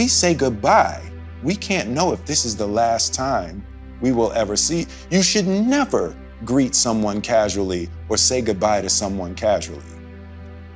say goodbye, we can't know if this is the last time we will ever see. You should never greet someone casually or say goodbye to someone casually.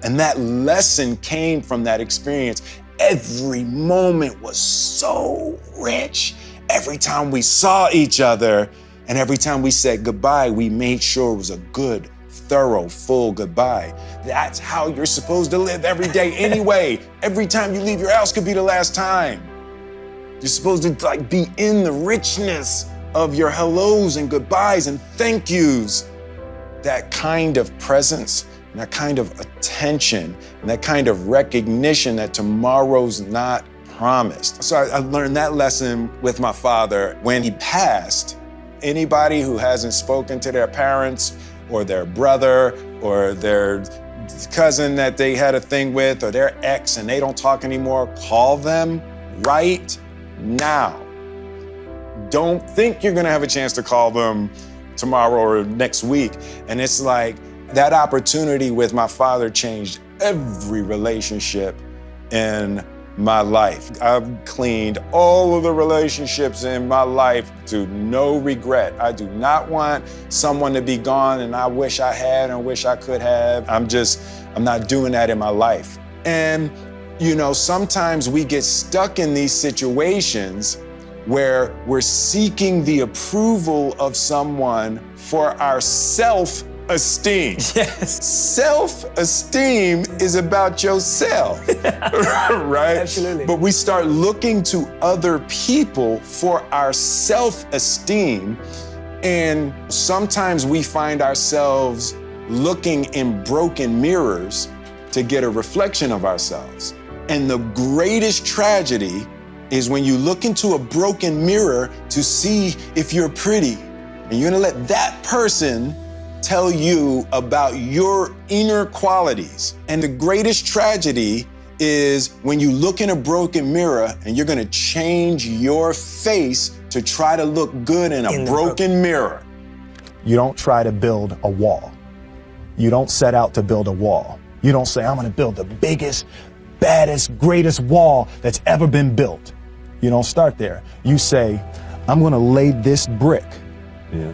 And that lesson came from that experience. Every moment was so rich. Every time we saw each other and every time we said goodbye, we made sure it was a good, thorough, full goodbye. That's how you're supposed to live every day anyway. Every time you leave your house could be the last time. You're supposed to be in the richness of your hellos and goodbyes and thank yous. That kind of presence, and that kind of attention, and that kind of recognition that tomorrow's not promised. So I learned that lesson with my father. When he passed, anybody who hasn't spoken to their parents or their brother or their cousin that they had a thing with or their ex and they don't talk anymore, call them right now. Don't think you're gonna have a chance to call them tomorrow or next week. And it's like that opportunity with my father changed every relationship in my life. I've cleaned all of the relationships in my life to no regret. I do not want someone to be gone and I wish I had and wish I could have. I'm not doing that in my life. And, sometimes we get stuck in these situations where we're seeking the approval of someone for our self-esteem. Yes. Self-esteem is about yourself, right? Absolutely. But we start looking to other people for our self-esteem, and sometimes we find ourselves looking in broken mirrors to get a reflection of ourselves. And the greatest tragedy is when you look into a broken mirror to see if you're pretty, and you're gonna let that person tell you about your inner qualities. And the greatest tragedy is when you look in a broken mirror and you're gonna change your face to try to look good in a broken mirror. You don't try to build a wall. You don't set out to build a wall. You don't say, I'm gonna build the biggest, baddest, greatest wall that's ever been built. You don't start there. You say, I'm gonna lay this brick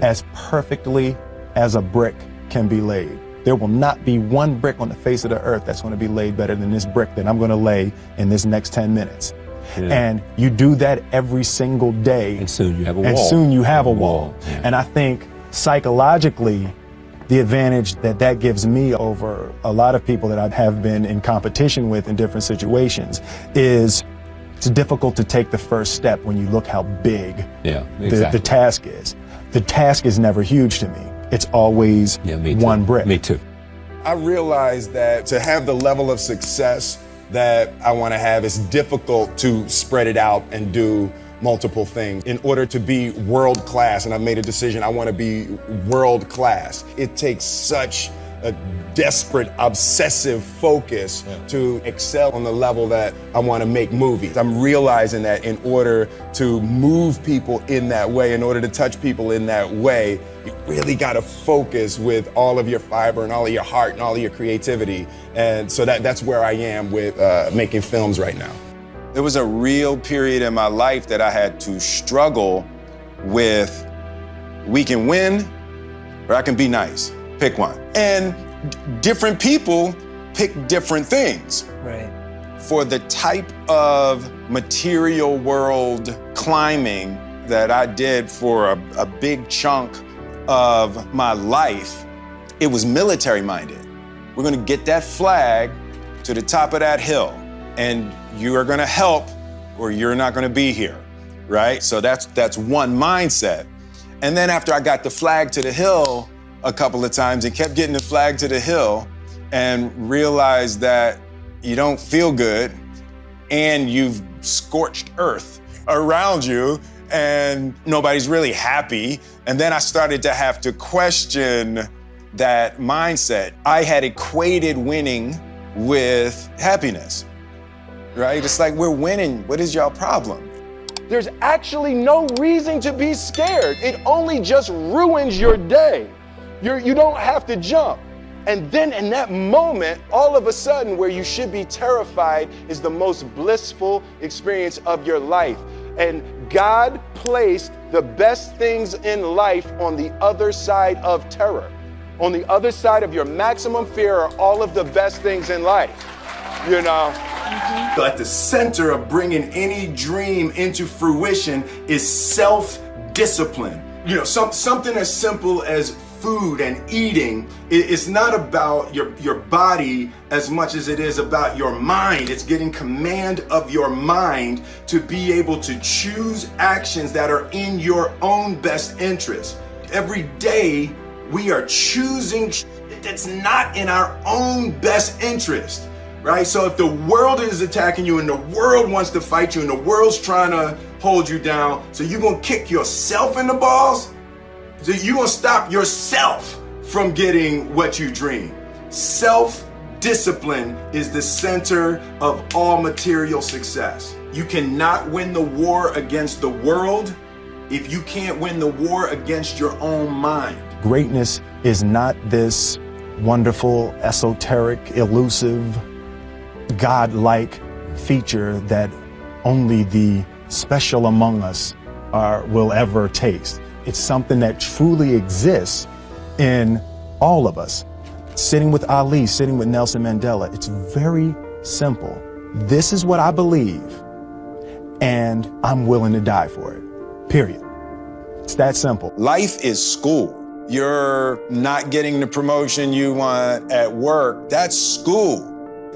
as perfectly as a brick can be laid. There will not be one brick on the face of the earth that's gonna be laid better than this brick that I'm gonna lay in this next 10 minutes. Yeah. And you do that every single day. And soon you have a wall. And soon you have a wall. Yeah. And I think psychologically, the advantage that gives me over a lot of people that I have been in competition with in different situations is it's difficult to take the first step when you look how big the task is. The task is never huge to me. It's always one brick. Me too. I realized that to have the level of success that I want to have, it's difficult to spread it out and do multiple things. In order to be world class, and I've made a decision, I want to be world class. It takes such a desperate, obsessive focus to excel on the level that I want to make movies. I'm realizing that in order to move people in that way, in order to touch people in that way, you really got to focus with all of your fiber and all of your heart and all of your creativity. And so that's where I am with making films right now. There was a real period in my life that I had to struggle with, we can win or I can be nice. Pick one. And different people pick different things. Right. For the type of material world climbing that I did for a big chunk of my life, it was military minded. We're gonna get that flag to the top of that hill and you are gonna help or you're not gonna be here, right? So that's one mindset. And then after I got the flag to the hill a couple of times and kept getting the flag to the hill and realized that you don't feel good and you've scorched earth around you and nobody's really happy. And then I started to have to question that mindset. I had equated winning with happiness, right? It's like, we're winning, what is y'all problem? There's actually no reason to be scared. It only just ruins your day. You don't have to jump. And then in that moment, all of a sudden, where you should be terrified is the most blissful experience of your life. And God placed the best things in life on the other side of terror. On the other side of your maximum fear are all of the best things in life, you know? At the center of bringing any dream into fruition is self-discipline. You know, something as simple as food and eating. It's not about your body as much as it is about your mind. It's getting command of your mind to be able to choose actions that are in your own best interest. Every day we are choosing that's not in our own best interest, right? So if the world is attacking you and the world wants to fight you and the world's trying to hold you down, so you're gonna kick yourself in the balls? So you're gonna stop yourself from getting what you dream. Self-discipline is the center of all material success. You cannot win the war against the world if you can't win the war against your own mind. Greatness is not this wonderful, esoteric, elusive, God-like feature that only the special among us will ever taste. It's something that truly exists in all of us. Sitting with Ali, sitting with Nelson Mandela, it's very simple. This is what I believe, and I'm willing to die for it, period. It's that simple. Life is school. You're not getting the promotion you want at work. That's school.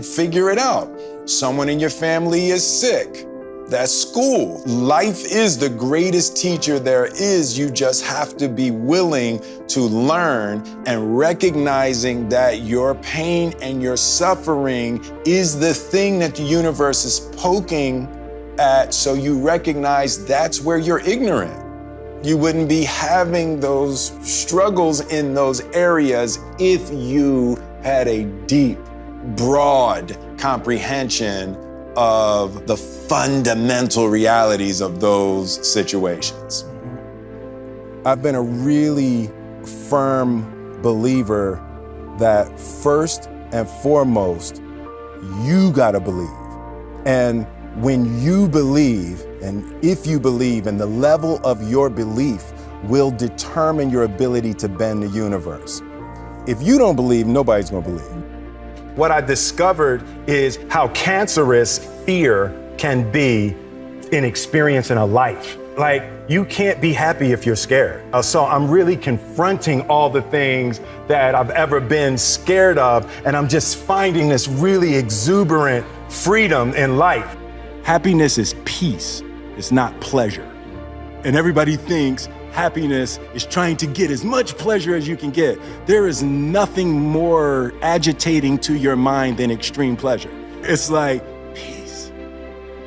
Figure it out. Someone in your family is sick. That's school. Life is the greatest teacher there is. You just have to be willing to learn and recognizing that your pain and your suffering is the thing that the universe is poking at, so you recognize that's where you're ignorant. You wouldn't be having those struggles in those areas if you had a deep, broad comprehension of the fundamental realities of those situations. I've been a really firm believer that first and foremost, you gotta believe. And when you believe, and if you believe, and the level of your belief will determine your ability to bend the universe. If you don't believe, nobody's gonna believe. What I discovered is how cancerous fear can be in experiencing a life. Like, you can't be happy if you're scared. So I'm really confronting all the things that I've ever been scared of, and I'm just finding this really exuberant freedom in life. Happiness is peace, it's not pleasure. And everybody thinks happiness is trying to get as much pleasure as you can get. There is nothing more agitating to your mind than extreme pleasure. It's like peace.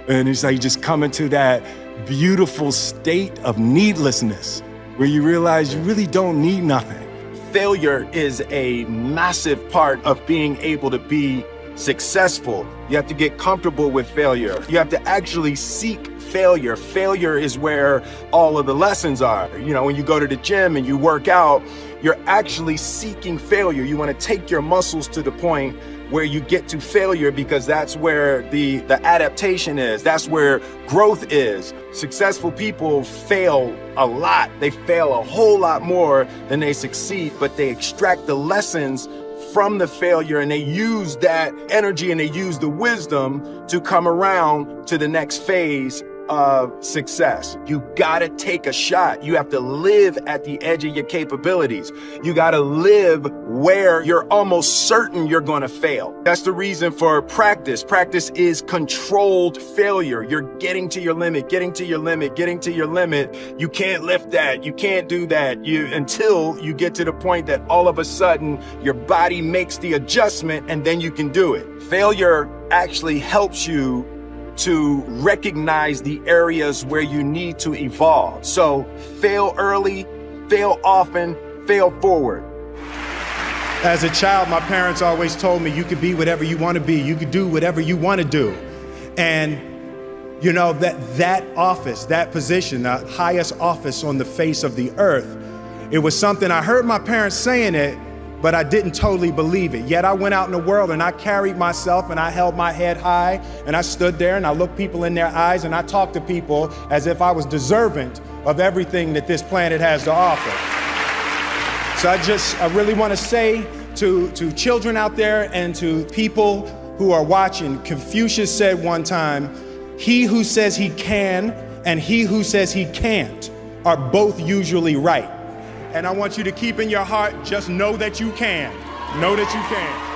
And it's like you just come into that beautiful state of needlessness where you realize you really don't need nothing. Failure is a massive part of being able to be successful. You have to get comfortable with failure. You have to actually seek failure. Failure is where all of the lessons are. You know, when you go to the gym and you work out, you're actually seeking failure. You want to take your muscles to the point where you get to failure, because that's where the adaptation is. That's where growth is. Successful people fail a lot. They fail a whole lot more than they succeed, but they extract the lessons from the failure, and they use that energy and they use the wisdom to come around to the next phase of success. You gotta take a shot. You have to live at the edge of your capabilities. You gotta live where you're almost certain you're gonna fail. That's the reason for practice. Practice is controlled failure. You're getting to your limit, getting to your limit, getting to your limit. You can't lift that. You can't do that. Until you get to the point that all of a sudden your body makes the adjustment, and then you can do it. Failure actually helps you to recognize the areas where you need to evolve. So fail early, fail often, fail forward. As a child, my parents always told me you could be whatever you want to be. You could do whatever you want to do. And you know, that office, that position, the highest office on the face of the earth, it was something I heard my parents saying it, but I didn't totally believe it. Yet I went out in the world and I carried myself and I held my head high and I stood there and I looked people in their eyes and I talked to people as if I was deserving of everything that this planet has to offer. So I really want to say to children out there and to people who are watching, Confucius said one time, he who says he can and he who says he can't are both usually right. And I want you to keep in your heart, just know that you can. Know that you can.